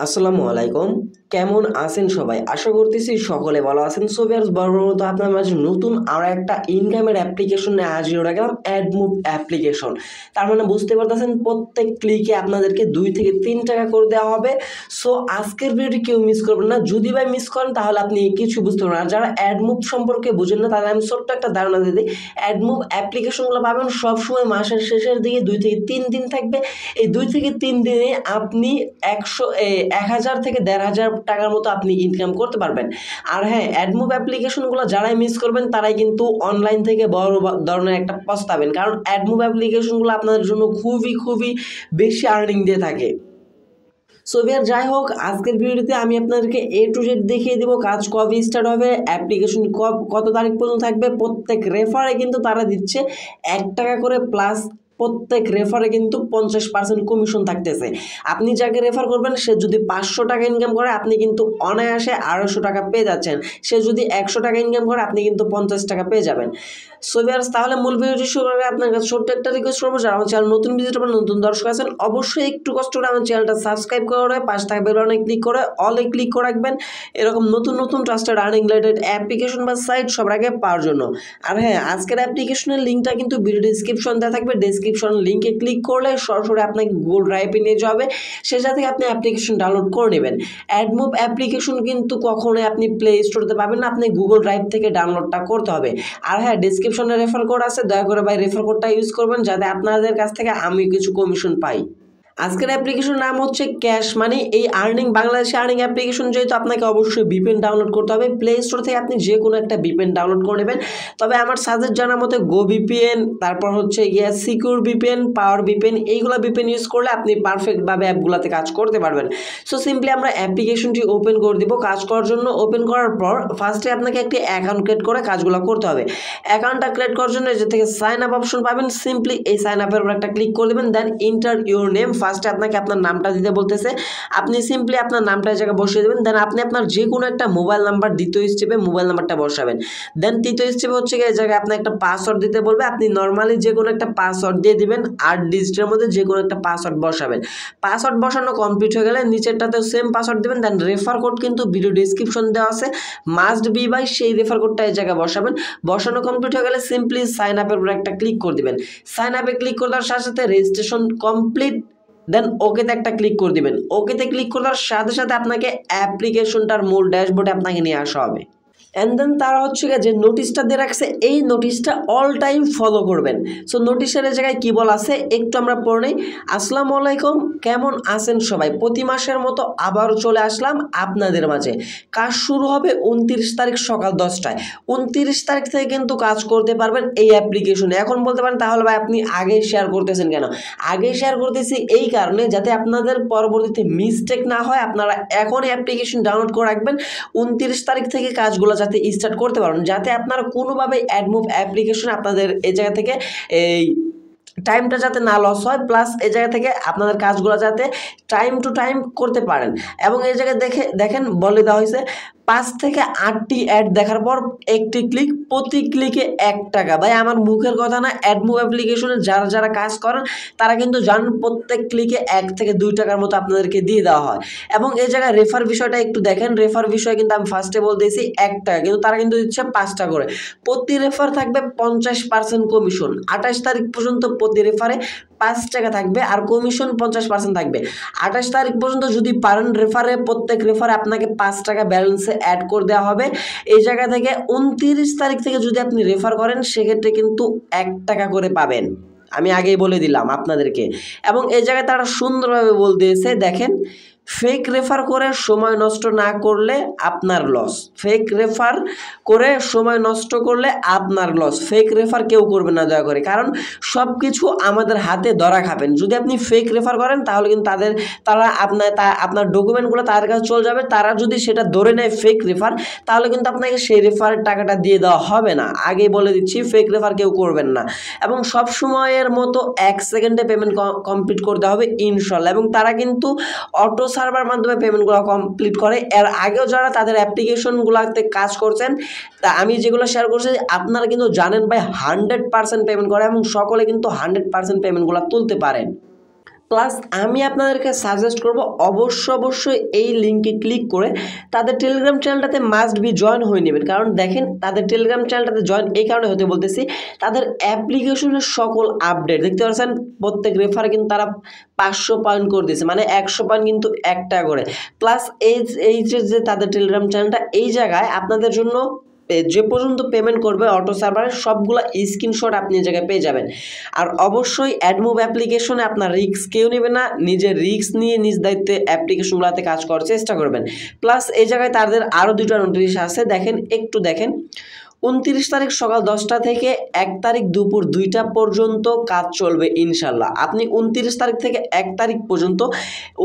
আসসালামু আলাইকুম। কেমন আছেন সবাই? আশা করতেছি সকলে ভালো আছেন। সো ভিউয়ার্স, বরাবরের মতো আপনার মাঝে নতুন আরো একটা ইনকামের অ্যাপ্লিকেশন নিয়ে হাজির হয়ে গেলাম, অ্যাডমুভ অ্যাপ্লিকেশন। তার মানে বুঝতে পারতেছেন প্রত্যেক ক্লিকে আপনাদেরকে 2 থেকে 3 টাকা করে দেওয়া হবে। সো আজকের ভিডিওটি কেউ মিস করবেন না। যদি ভাই মিস করেন তাহলে আপনি কিছু বুঝতে পারবেন না। আর যারা অ্যাডমুভ সম্পর্কে বুঝেন না তাদের আমি ছোট্ট একটা ধারণা দিয়ে দিই। অ্যাডমুভ অ্যাপ্লিকেশনগুলো পাবেন সবসময় মাসের শেষের দিকে 2 থেকে 3 দিন থাকবে। এই 2 থেকে 3 দিনে আপনি 1000 থেকে 1500 টাকার মতো আপনি ইনকাম করতে পারবেন। আর হ্যাঁ, অ্যাডমুভ অ্যাপ্লিকেশনগুলো যারাই মিস করবেন তারাই কিন্তু অনলাইন থেকে বড় ধরনের একটা পস্তাবেন, কারণ অ্যাডমুভ অ্যাপ্লিকেশনগুলো আপনাদের জন্য খুবই বেশি আর্নিং দিয়ে থাকে। সো ভিউয়ার, যাই হোক, আজকের ভিডিওতে আমি আপনাদেরকে A to Z দেখিয়ে দেবো কাজ কবে স্টার্ট হবে, অ্যাপ্লিকেশন কত তারিখ পর্যন্ত থাকবে। প্রত্যেক রেফারে কিন্তু তারা দিচ্ছে 1 টাকা করে, প্লাস প্রত্যেক রেফারে কিন্তু 50% কমিশন থাকতেছে। আপনি যাকে রেফার করবেন সে যদি 500 টাকা ইনকাম করে আপনি কিন্তু অনায়াসে 250 টাকা পেয়ে যাচ্ছেন। সে যদি 100 টাকা ইনকাম করে আপনি কিন্তু 50 টাকা পেয়ে যাবেন। সো ভিউয়ার্স, তাহলে মূল ভিডিওটি শুরু করে আপনার কাছে ছোট্ট একটা রিকোয়েস্ট করবো, যারা আমার চ্যানেল নতুন ভিজিট করবেন, নতুন দর্শক আছেন, অবশ্যই একটু কষ্ট করে আমার চ্যানেলটা সাবস্ক্রাইব করে পাশে থাকা বেল বাটনে ক্লিক করে অলে ক্লিক করে রাখবেন, এরকম নতুন ট্রাস্টেড আর্নিং রিলেটেড অ্যাপ্লিকেশন বা সাইট সবার আগে পাওয়ার জন্য। আর হ্যাঁ, আজকের অ্যাপ্লিকেশনের লিঙ্কটা কিন্তু ভিডিও ডিসক্রিপশন দেওয়া থাকবে। ডিসক্রিপশন লিঙ্কে ক্লিক করলে সরাসরি আপনাকে গুগল ড্রাইভে নিয়ে যাবে, সেটা থেকে আপনি অ্যাপ্লিকেশন ডাউনলোড করে নেবেন। অ্যাডমুভ অ্যাপ্লিকেশন কিন্তু কখনোই আপনি প্লে স্টোরতে পাবেন না, আপনি গুগল ড্রাইভ থেকে ডাউনলোডটা করতে হবে। আর হ্যাঁ, ডিসক্রিপশনে রেফার কোড আছে, দয়া করে ভাই রেফার কোডটা ইউজ করবেন যাতে আপনাদের কাছ থেকে আমি কিছু কমিশন পাই। আজকের অ্যাপ্লিকেশন নাম হচ্ছে ক্যাশ মানি। এই বাংলাদেশি আর্নিং অ্যাপ্লিকেশন যেহেতু আপনাকে অবশ্যই ভিপিএন ডাউনলোড করতে হবে। প্লে স্টোর থেকে আপনি যে কোনো একটা ভিপিএন ডাউনলোড করে নেবেন। তবে আমার সাজেস্ট জানার মতে গো ভিপিএন, তারপর হচ্ছে সিকিউর ভিপিএন, পাওয়ার ভিপিএন, এইগুলো ভিপিএন ইউজ করলে আপনি পারফেক্টভাবে অ্যাপগুলোতে কাজ করতে পারবেন। সো সিম্পলি আমরা অ্যাপ্লিকেশনটি ওপেন করে দিব। কাজ করার জন্য ওপেন করার পর ফার্স্টে আপনাকে একটি অ্যাকাউন্ট ক্রিয়েট করে কাজগুলো করতে হবে। অ্যাকাউন্টটা ক্রিয়েট করার জন্য যে থেকে সাইন আপ অপশন পাবেন, সিম্পলি এই সাইন আপের উপর একটা ক্লিক করে দেবেন। দেন ইন্টার ইউর নেম, ফার্স্টে আপনাকে আপনার নামটা দিতে বলতেছে, আপনি সিম্পলি আপনার নামটা এই জায়গায় বসিয়ে দেবেন। দেন আপনি আপনার যে কোনো একটা মোবাইল নাম্বার দ্বিতীয় স্টেপে মোবাইল নাম্বারটা বসাবেন। দেন তৃতীয় স্টেপে হচ্ছে এই জায়গায় আপনি একটা পাসওয়ার্ড দিতে বলবে, আপনি নর্মালি যে কোনো একটা পাসওয়ার্ড দিয়ে দিবেন, 8 ডিজিটের মধ্যে যে কোনো একটা পাসওয়ার্ড বসাবেন। পাসওয়ার্ড বসানো কমপ্লিট হয়ে গেলে নিচেরটাতে সেম পাসওয়ার্ড দিবেন। দেন রেফার কোড কিন্তু ভিডিও ডিসক্রিপশন দেওয়া আছে, মাস্ট বি বাই সেই রেফার কোডটা এই জায়গায় বসাবেন। বসানো কমপ্লিট হয়ে গেলে সিম্পলি সাইন আপের উপর একটা ক্লিক করে দিবেন। সাইন আপে ক্লিক করার সাথে সাথে রেজিস্ট্রেশন কমপ্লিট। দেন ওকেতে একটা ক্লিক করে দিবেন। ওকেতে ক্লিক করার সাথে সাথে আপনাকে অ্যাপ্লিকেশনটার মূল ড্যাশবোর্ডে আপনাকে নিয়ে আসা হবে। অ্যান্ড দেন তারা হচ্ছে যে নোটিশটা দিয়ে রাখছে, এই নোটিশটা অল টাইম ফলো করবেন। সো নোটিশের জায়গায় কী বলা আছে একটু আমরা পড়ে নেই। আসসালামু আলাইকুম, কেমন আছেন সবাই? প্রতি মাসের মতো আবারও চলে আসলাম আপনাদের মাঝে। কাজ শুরু হবে 29 তারিখ সকাল 10টায়। 29 তারিখ থেকে কিন্তু কাজ করতে পারবেন এই অ্যাপ্লিকেশনে। এখন বলতে পারেন তাহলে ভাই আপনি আগেই শেয়ার করতেছেন কেন? আগেই শেয়ার করতেছি এই কারণে যাতে আপনাদের পরবর্তীতে মিস্টেক না হয়। আপনারা এখনই অ্যাপ্লিকেশন ডাউনলোড করে রাখবেন, 29 তারিখ থেকে কাজগুলো যাতে স্টার্ট করতে পারেন, যাতে আপনারা কোনোভাবে অ্যাডমুভ অ্যাপ্লিকেশন আপনাদের এই জায়গা থেকে এই টাইমটা যাতে না লস হয়, প্লাস এই জায়গা থেকে আপনাদের কাজগুলো যাতে টাইম টু টাইম করতে পারেন। এবং এই জায়গায় দেখেন বলে দেওয়া হয়েছে 5 থেকে 8টি অ্যাড দেখার পর একটি ক্লিক, প্রতি ক্লিকে 1 টাকা। ভাই আমার মুখের কথা না, অ্যাডমুভ অ্যাপ্লিকেশনে যারা কাজ করেন তারা কিন্তু জানেন প্রত্যেক ক্লিকে 1 থেকে 2 টাকার মতো আপনাদেরকে দিয়ে দেওয়া হয়। এবং এই জায়গায় রেফার বিষয়টা একটু দেখেন, রেফার বিষয় কিন্তু আমি ফার্স্টে বলতেছি 1 টাকা, কিন্তু তারা কিন্তু দিচ্ছে 5 টাকা করে। প্রতি রেফার থাকবে 50% কমিশন। 28 তারিখ পর্যন্ত প্রতি রেফারে 5 টাকা থাকবে, আর কমিশন 50% থাকবে। 28 তারিখ পর্যন্ত যদি পারেন প্রত্যেক রেফারে আপনাকে 5 টাকা ব্যালেন্সে অ্যাড করে দেওয়া হবে। এই জায়গা থেকে 29 তারিখ থেকে যদি আপনি রেফার করেন সেক্ষেত্রে কিন্তু 1 টাকা করে পাবেন। আমি আগেই বলে দিলাম আপনাদেরকে। এবং এই জায়গায় তারা সুন্দরভাবে বলতেছে, দেখেন, ফেক রেফার করে সময় নষ্ট না করলে আপনার লস। ফেক রেফার করে সময় নষ্ট করলে আপনার লস। ফেক রেফার কেউ করবে না দয়া করে, কারণ সব কিছু আমাদের হাতে ধরা খাবেন। যদি আপনি ফেক রেফার করেন তাহলে কিন্তু তারা আপনার ডকুমেন্টগুলো তাদের কাছে চলে যাবে। তারা যদি সেটা ধরে নেয় ফেক রেফার, তাহলে কিন্তু আপনাকে সেই রেফারের টাকাটা দিয়ে দেওয়া হবে না। আগেই বলে দিচ্ছি, ফেক রেফার কেউ করবেন না। এবং সব সময়ের মতো 1 সেকেন্ডে পেমেন্ট কমপ্লিট করতে হবে ইনশাল্লাহ। এবং তারা কিন্তু অটো সার্ভার মাধ্যমে পেমেন্টগুলো কমপ্লিট করে। এর আগেও যারা তাদের অ্যাপ্লিকেশনগুলোতে কাজ করছেন, তা আমি যেগুলো শেয়ার করছি আপনারা কিন্তু জানেন ভাই 100% পেমেন্ট করে, এবং সকলে কিন্তু 100% পেমেন্টগুলো তুলতে পারেন। প্লাস আমি আপনাদেরকে সাজেস্ট করব অবশ্যই এই লিঙ্কে ক্লিক করে তাদের টেলিগ্রাম চ্যানেলটাতে মাস্ট বি জয়েন হয়ে নেবেন। কারণ দেখেন তাদের টেলিগ্রাম চ্যানেলটাতে জয়েন এই কারণে হতে বলতেছি, তাদের অ্যাপ্লিকেশনের সকল আপডেট দেখতে পাচ্ছেন প্রত্যেক রেফারে কিন্তু তারা 500 পয়েন্ট করে দিয়েছে, মানে 100 পয়েন্ট কিন্তু একটা করে। প্লাস এই যে তাদের টেলিগ্রাম চ্যানেলটা, এই জায়গায় আপনাদের জন্য যে পর্যন্ত পেমেন্ট করবে অটো সার্ভারের সবগুলা স্ক্রিনশট আপনি এই জায়গায় পেয়ে যাবেন। আর অবশ্যই অ্যাডমুভ অ্যাপ্লিকেশনে আপনার রিস্ক কেউ নেবে না, নিজের রিস্ক নিয়ে নিজ দায়িত্বে অ্যাপ্লিকেশনগুলোতে কাজ করার চেষ্টা করবেন। প্লাস এই জায়গায় তাদের আরও 2টা নোটিশ আছে, দেখেন একটু দেখেন। 29 তারিখ সকাল 10টা থেকে 1 তারিখ দুপুর 2টা পর্যন্ত কাজ চলবে ইনশাল্লাহ। আপনি 29 তারিখ থেকে 1 তারিখ পর্যন্ত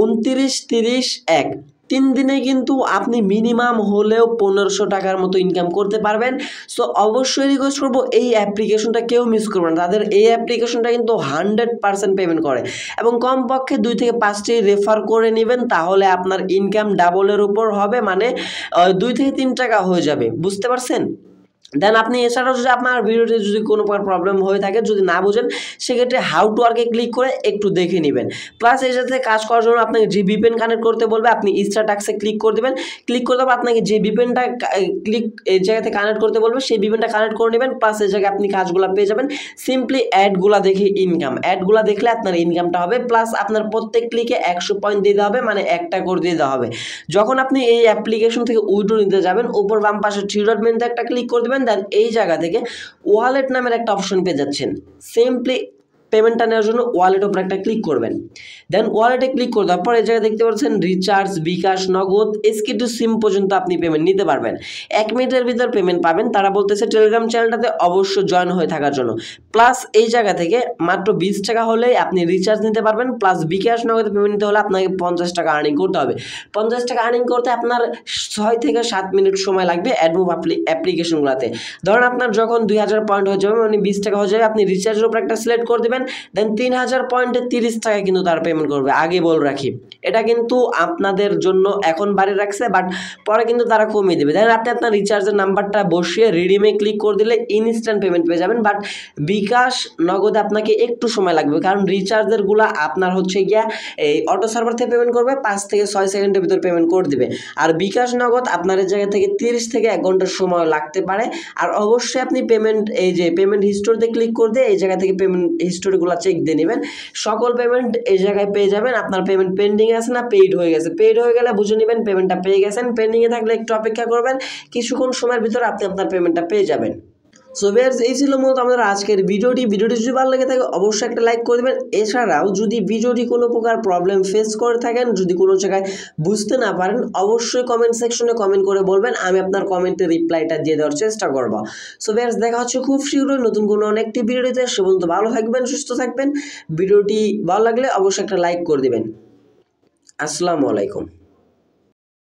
29, 30, 1 3 দিনে কিন্তু আপনি মিনিমাম হলেও 1500 টাকার মতো ইনকাম করতে পারবেন। সো অবশ্যই রিকোয়েস্ট করবো এই অ্যাপ্লিকেশনটা কেউ মিস করবেন না। তাদের এই অ্যাপ্লিকেশনটা কিন্তু 100% পেমেন্ট করে এবং কমপক্ষে 2 থেকে 5টি রেফার করে নেবেন, তাহলে আপনার ইনকাম ডাবলের উপর হবে, মানে 2 থেকে 3 টাকা হয়ে যাবে। বুঝতে পারছেন? দেন আপনি এছাড়াও যদি আপনার ভিডিওতে যদি কোনো প্রকার প্রবলেম হয়ে থাকে, যদি না বুঝেন, সেক্ষেত্রে হাউ টু ওয়ার্কে ক্লিক করে একটু দেখে নেবেন। প্লাস এর সাথে কাজ করার জন্য আপনাকে যে ভিপিএন কানেক্ট করতে বলবে, আপনি স্টার্টাক্সে ক্লিক করে দেবেন। ক্লিক করতে হবে আপনাকে যে ভিপিএনটা এই জায়গাতে কানেক্ট করতে বলবে, সেই ভিপিএনটা কানেক্ট করে নেবেন। প্লাস এই জায়গায় আপনি কাজগুলো পেয়ে যাবেন। সিম্পলি অ্যাডগুলা দেখে ইনকাম, অ্যাডগুলা দেখলে আপনার ইনকামটা হবে। প্লাস আপনার প্রত্যেক ক্লিকে 100 পয়েন্ট দিতে হবে, মানে একটা করে দিতে হবে। যখন আপনি এই অ্যাপ্লিকেশন থেকে উইথড্র নিতে যাবেন, উপর বাম পাশে 3 ডট মেনুতে একটা ক্লিক করে দেবেন। দেন এই জায়গা থেকে ওয়ালেট নামের একটা অপশন পেয়ে যাচ্ছেন। সিম্পলি পেমেন্টটা নেওয়ার জন্য ওয়ালেটের উপর একটা ক্লিক করবেন। দেন ওয়ালেটে ক্লিক করে দেওয়ার পর এই জায়গায় দেখতে পাচ্ছেন রিচার্জ, বিকাশ, নগদ, এসকে টু সিম পর্যন্ত আপনি পেমেন্ট নিতে পারবেন। 1 মিনিটের ভিতর পেমেন্ট পাবেন। তারা বলতেছে টেলিগ্রাম চ্যানেলটাতে অবশ্যই জয়েন হয়ে থাকার জন্য। প্লাস এই জায়গা থেকে মাত্র 20 টাকা হলেই আপনি রিচার্জ নিতে পারবেন। প্লাস বিকাশ, নগদে পেমেন্ট নিতে হলে আপনাকে 50 টাকা আর্নিং করতে হবে। 50 টাকা আর্নিং করতে আপনার 6 থেকে 7 মিনিট সময় লাগবে অ্যাডমুভ অ্যাপ্লিকেশনগুলোতে। ধরুন আপনার যখন 2000 পয়েন্ট হয়ে যাবে, মানে 20 টাকা হয়ে যাবে, আপনি রিচার্জের উপর একটা সিলেক্ট করে দেবেন। দেন 3000 পয়েন্টে 30 টাকা কিন্তু তারা পেমেন্ট করবে। আগে বল রাখি, এটা কিন্তু আপনাদের জন্য এখন বাড়িয়ে রাখছে, বাট পরে কিন্তু তারা কমিয়ে দেবে। দেন আপনি আপনার রিচার্জের নাম্বারটা বসিয়ে রিডিমে ক্লিক করে দিলে ইনস্ট্যান্ট পেমেন্ট পেয়ে যাবেন। বাট বিকাশ, নগদে আপনাকে একটু সময় লাগবে, কারণ রিচার্জের গুলা আপনার হচ্ছে গিয়া এই অটো সার্ভার থেকে পেমেন্ট করবে, 5 থেকে 6 সেকেন্ডের ভিতর পেমেন্ট করে দিবে। আর বিকাশ, নগদ আপনার এই জায়গা থেকে 30 থেকে 1 ঘন্টার সময় লাগতে পারে। আর অবশ্যই আপনি পেমেন্ট, এই যে পেমেন্ট হিস্টোরিতে ক্লিক করে দিয়ে এই জায়গা থেকে পেমেন্ট হিস্টোরিগুলো চেক দিয়ে নেবেন। সকল পেমেন্ট এই জায়গায় পেয়ে যাবেন। আপনার পেমেন্ট পেন্ডিং আছে না পেইড হয়ে গেছে, পেইড হয়ে গেলে বুঝে নেবেন পেমেন্টটা পেয়ে গেছেন। পেন্ডিংয়ে থাকলে একটু অপেক্ষা করবেন, কিছুক্ষণ সময়ের ভিতরে আপনি আপনার পেমেন্টটা পেয়ে যাবেন। সো ভিউয়ার্স, এই ছিল মূলত আমাদের আজকের ভিডিওটি যদি ভালো লেগে থাকে অবশ্যই একটা লাইক করে দেবেন। এছাড়াও যদি ভিডিওটি কোনো প্রকার প্রবলেম ফেস করে থাকেন, যদি কোনো জায়গায় বুঝতে না পারেন, অবশ্যই কমেন্ট সেকশনে কমেন্ট করে বলবেন, আমি আপনার কমেন্টের রিপ্লাইটা দিয়ে দেওয়ার চেষ্টা করব। সো ভিউয়ার্স, দেখা হচ্ছে খুব শীঘ্রই নতুন কোনো অনেকটি ভিডিওতে। সে পর্যন্ত ভালো থাকবেন, সুস্থ থাকবেন। ভিডিওটি ভালো লাগলে অবশ্যই একটা লাইক করে দেবেন। আসসালামু আলাইকুম।